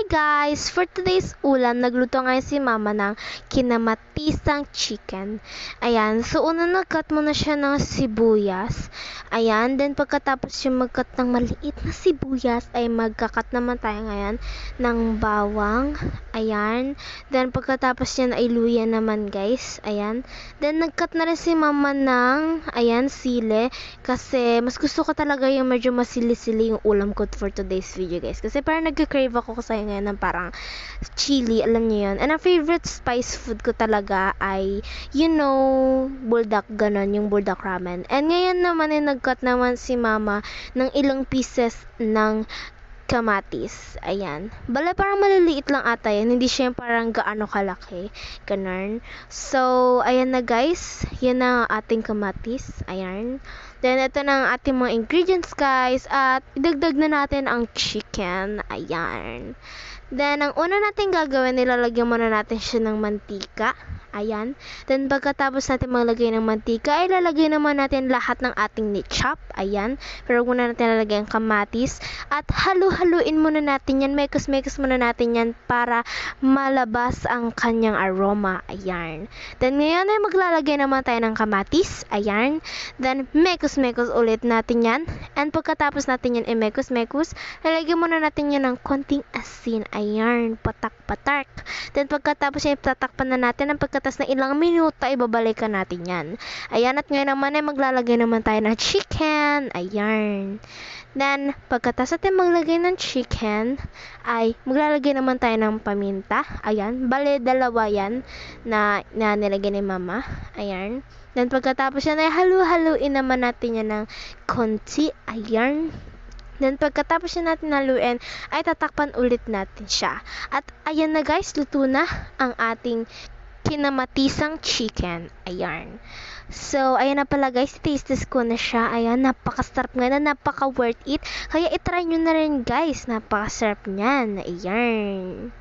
Hi guys! For today's ulam, nagluto ngayon si mama ng kinamatisang chicken. Ayan, so una nag-cut muna siya ng sibuyas. Ayan, then pagkatapos siya mag-cut ng maliit na sibuyas, ay magka-cut naman tayo ngayon ng bawang. Ayan, then pagkatapos yan ay luya naman guys. Ayan, then nag-cut na rin si mama ng, ayan, sili. Kasi mas gusto ko talaga yung medyo masili-sili yung ulam ko for today's video guys. Kasi parang nag-crave ako kasi ngayon ng parang chili, alam niyo yun. And ang favorite spice food ko talaga ay, buldak, ganon, yung buldak ramen. And ngayon naman ay nag-cut naman si mama ng ilang pieces ng kamatis. Ayan. Bale, parang maliliit lang ata yan. Hindi siya yung parang gaano kalaki. Ganon. So, ayan na guys. Yan na ang ating kamatis. Ayan. Then, ito na ang ating mga ingredients guys. At, idagdag na natin ang chicken. Ayan. Then, ang una natin gagawin, nilalagyan muna natin siya ng mantika. Ayan. Then, pagkatapos natin maglagay ng mantika, ay lalagay naman natin lahat ng ating ni-chop. Ayan. Pero muna natin lalagay ang kamatis. At halu-haluin muna natin yan. Mekos-mekos muna natin yan para malabas ang kanyang aroma. Ayan. Then, ngayon ay maglalagay naman tayo ng kamatis. Ayan. Then, mekos-mekos ulit natin yan. And pagkatapos natin yan mekos-mekos, lalagyan muna natin yan ng konting asin. Ayan. Patak-patak. Then, pagkatapos yan, tatakpan na natin. Ang pagkatas na ilang minuto, ay babalikan natin yan. Ayan. At ngayon naman ay maglalagay naman tayo ng chicken. Ayan. Then, pagkatas natin maglagay ng chicken, ay maglalagay naman tayo ng paminta. Ayan. Bale, dalawa yan na nilagay ni mama. Ayan. Then, pagkatapos yan ay halu-haluin naman natin yan ng konti. Ayan. Then, pagkatapos yan natin haluin, ay tatakpan ulit natin siya. At, ayan na guys, luto na ang ating kinamatisang chicken. Ayan. So, ayan na pala guys, taste ko na siya. Ayan, napakasarap nga na, napaka-worth it. Kaya itry nyo na rin guys, napakasarap niyan. Ayan.